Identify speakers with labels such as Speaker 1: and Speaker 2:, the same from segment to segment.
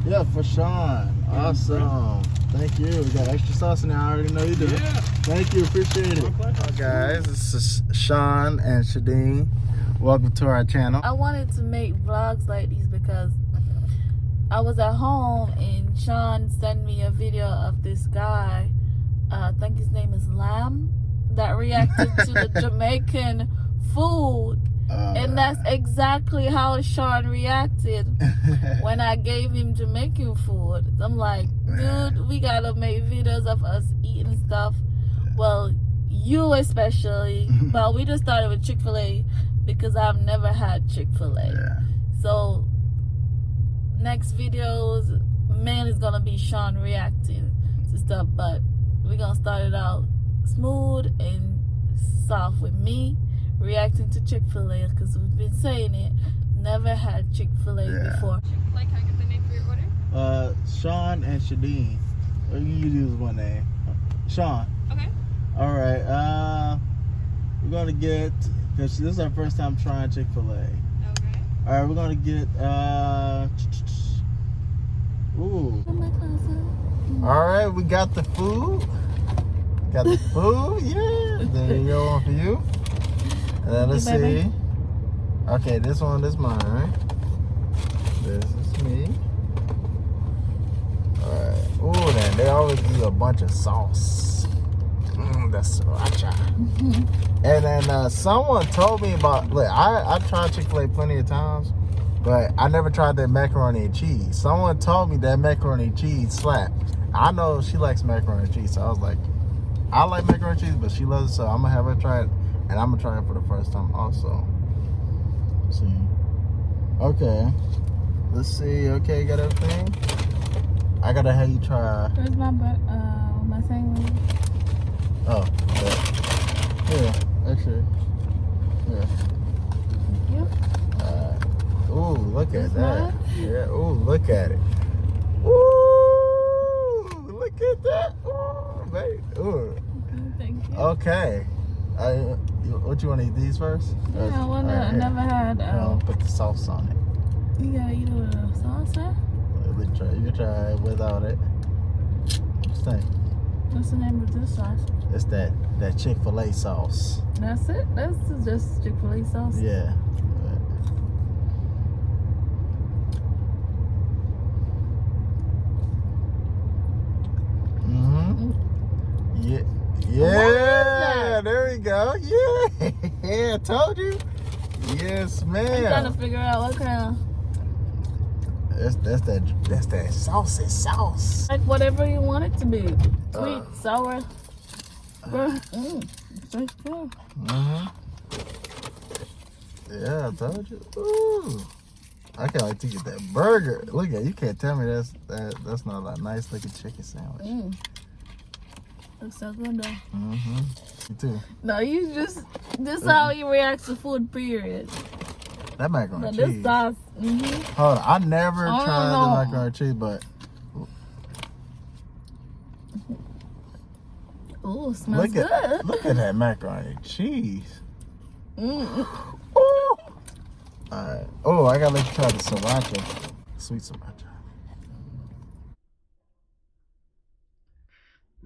Speaker 1: Yeah, for Sean. Awesome. Thank you. We got extra sauce in there. I already know you do. Yeah. Thank you. Appreciate it. Hi, guys. This is Sean and Shadeen. Welcome to our channel.
Speaker 2: I wanted to make vlogs like these because I was at home and Sean sent me a video of this guy, I think his name is Lamb, that reacted to the Jamaican food. And that's exactly how Sean reacted when I gave him Jamaican food. I'm like, dude, we gotta make videos of us eating stuff. Well, you especially. But we just started with Chick-fil-A because I've never had Chick-fil-A.
Speaker 1: Yeah.
Speaker 2: So next videos, man, is gonna be Sean reacting to stuff. But we're gonna start it out smooth and soft with me reacting to Chick-fil-A because we've been saying it. Never had Chick-fil-A before.
Speaker 3: Like, can I get the name for your order?
Speaker 1: Sean and Shadeen. Or you use one name. Sean.
Speaker 3: Okay.
Speaker 1: All right. We're gonna get, because this is our first time trying Chick-fil-A.
Speaker 3: Okay.
Speaker 1: All right, we're gonna get ooh. All right, we got the food. Got the food. Yeah. There you go, one for you. Let's see. Okay, this one is mine. This is me. Alright. Ooh, then they always give you a bunch of sauce. That's sriracha. And then someone told me about, look, I tried Chick-fil-A plenty of times, but I never tried that macaroni and cheese. Someone told me that macaroni and cheese slap. I know she likes macaroni and cheese, so I was like, I like macaroni and cheese, but she loves it, so I'm gonna have her try it. And I'm gonna try it for the first time also. Let's see. Okay. Let's see. Okay, you got everything? I gotta have you try.
Speaker 2: Where's my sandwich?
Speaker 1: Oh, yeah. Actually. Yeah.
Speaker 2: Thank you.
Speaker 1: Ooh, look at that. Yeah, ooh, look at it. Ooh, look at that. Ooh, baby. Ooh.
Speaker 2: Thank you.
Speaker 1: Okay. What you want to eat these first?
Speaker 2: Yeah, I never had.
Speaker 1: Put the sauce on it.
Speaker 2: You gotta eat it with a sauce, huh?
Speaker 1: You can try it without it. What's that?
Speaker 2: What's the name of this sauce?
Speaker 1: It's that Chick-fil-A sauce.
Speaker 2: That's it? That's just Chick-fil-A sauce?
Speaker 1: Yeah. Yeah. Yeah, there we go. Yeah, I told you. Yes, ma'am.
Speaker 2: I'm trying to figure out what kind of.
Speaker 1: That's that saucy sauce.
Speaker 2: Like whatever you want it to be. Sweet, sour.
Speaker 1: Yeah, I told you. Ooh. I can't wait to get that burger. Look at it. You can't tell me that's not a nice looking chicken sandwich.
Speaker 2: Looks so good though.
Speaker 1: Me too.
Speaker 2: No, this is how you react to food, period.
Speaker 1: That macaroni and
Speaker 2: This
Speaker 1: cheese.
Speaker 2: sauce.
Speaker 1: Hold on, I never tried the macaroni and cheese, but
Speaker 2: Ooh, smells good.
Speaker 1: Look at that macaroni and cheese. Ooh. Alright. Oh, I gotta let you try the sriracha. Sweet sriracha.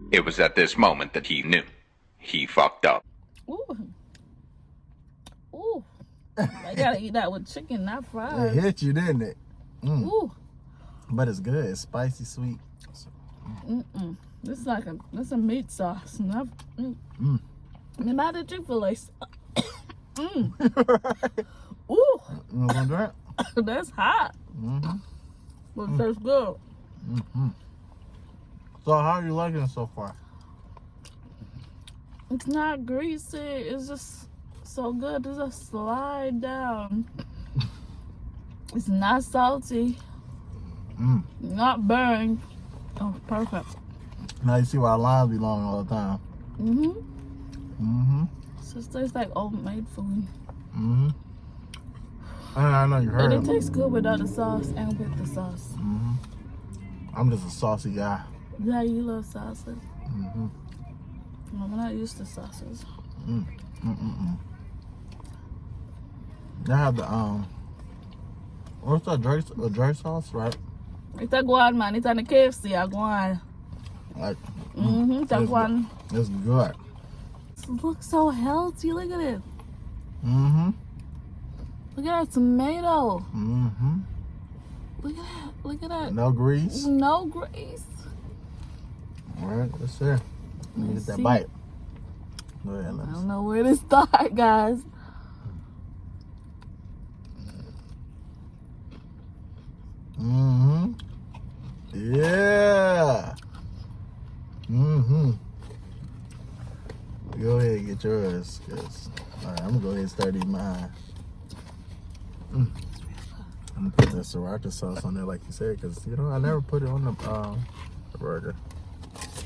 Speaker 4: It was at this moment that he knew. He fucked up.
Speaker 2: Ooh. Ooh. I gotta eat that with chicken, not fries.
Speaker 1: It hit you, didn't it?
Speaker 2: Ooh.
Speaker 1: But it's good. It's spicy, sweet.
Speaker 2: This is like a meat sauce. Not a Chick-fil-A. Ooh. That's hot. But it tastes good.
Speaker 1: So how are you liking it so far?
Speaker 2: It's not greasy. It's just so good. It's just slide down. It's not salty. Not burned. Oh, perfect.
Speaker 1: Now you see why lines be long all the time.
Speaker 2: So it tastes like homemade food.
Speaker 1: I know you heard
Speaker 2: But it tastes good without the sauce and with the sauce.
Speaker 1: I'm just a saucy guy.
Speaker 2: Yeah, you love sauces. I'm not used to sauces.
Speaker 1: They have the what's that dry sauce, right?
Speaker 2: It's a guan, man. It's on the KFC. A guan.
Speaker 1: Like,
Speaker 2: It's a guan.
Speaker 1: it's good.
Speaker 2: It looks so healthy. Look at it.
Speaker 1: Mm-hmm.
Speaker 2: Look at that tomato.
Speaker 1: Mm-hmm.
Speaker 2: Look at that. Look at that.
Speaker 1: No grease.
Speaker 2: No grease.
Speaker 1: All right, let's see. Let me get that
Speaker 2: see.
Speaker 1: bite. Go ahead,
Speaker 2: I
Speaker 1: let's.
Speaker 2: don't know where to start, guys.
Speaker 1: Mm-hmm. Yeah. Mm-hmm. Go ahead and get yours. All right, I'm gonna go ahead and start eating mine. I'm gonna put that sriracha sauce on there, like you said, because you know I never put it on the burger.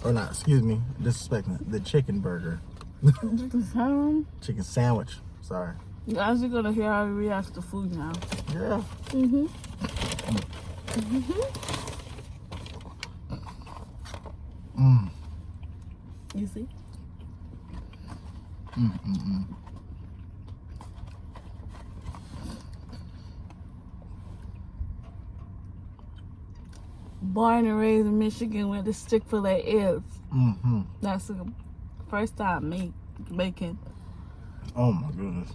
Speaker 1: Or not, excuse me, disrespecting it, the chicken burger. Chicken sandwich. Sorry.
Speaker 2: Guys, you're gonna hear how we react to food now.
Speaker 1: Yeah.
Speaker 2: You see? Born and raised in Michigan where the Chick-fil-A is. That's the first time me making.
Speaker 1: Oh my goodness.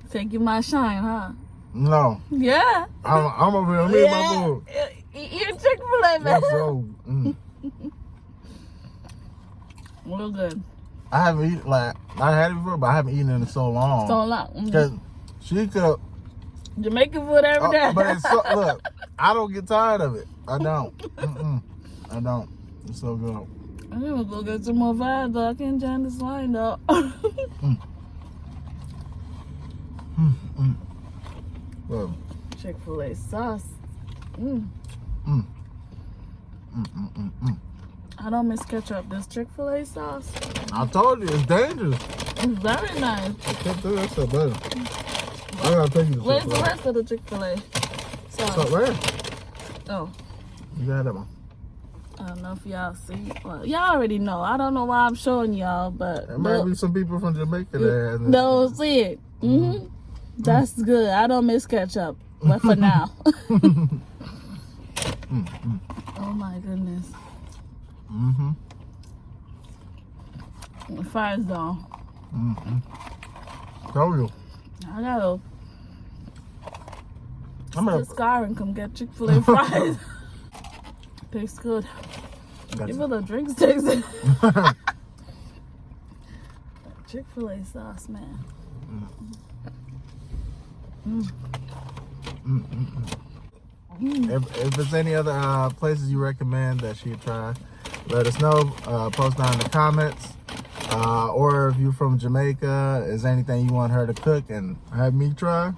Speaker 2: Taking my shine, huh?
Speaker 1: No.
Speaker 2: Yeah.
Speaker 1: I'm over here. Me and my food.
Speaker 2: You're Chick-fil-A, man.
Speaker 1: That's so.
Speaker 2: Real good.
Speaker 1: I haven't eaten, like, I had it before, but I haven't eaten it in so long.
Speaker 2: So long.
Speaker 1: Because she could.
Speaker 2: Jamaican food every day.
Speaker 1: But it's so, look, I don't get tired of it. I don't. I don't. It's so good.
Speaker 2: I'm gonna go get some more vibes, though. I can't join this line, though.
Speaker 1: Well,
Speaker 2: Chick-fil-A sauce. I don't miss ketchup. This Chick-fil-A sauce.
Speaker 1: I told you, it's dangerous.
Speaker 2: It's very nice.
Speaker 1: I kept doing that stuff better. I gotta take you to
Speaker 2: Where's the
Speaker 1: Chick-fil-A.
Speaker 2: rest of the Chick-fil-A sauce?
Speaker 1: So, where?
Speaker 2: Oh.
Speaker 1: You got that one.
Speaker 2: I don't know if y'all see. Well, y'all already know. I don't know why I'm showing y'all, but
Speaker 1: There might be some people from Jamaica there.
Speaker 2: they'll see it. That's good. I don't miss ketchup, but for now. Oh my goodness. The fire's gone.
Speaker 1: Told you.
Speaker 2: I gotta
Speaker 1: I'm
Speaker 2: to
Speaker 1: gonna.
Speaker 2: Scar and come get Chick-fil-A fries. Tastes good. Give it a drink sticks. Chick-fil-A sauce, man.
Speaker 1: If there's any other places you recommend that she try, let us know. Post down in the comments. Or if you're from Jamaica, is there anything you want her to cook and have me try?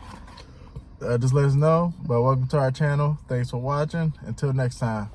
Speaker 1: Just let us know. But welcome to our channel. Thanks for watching. Until next time.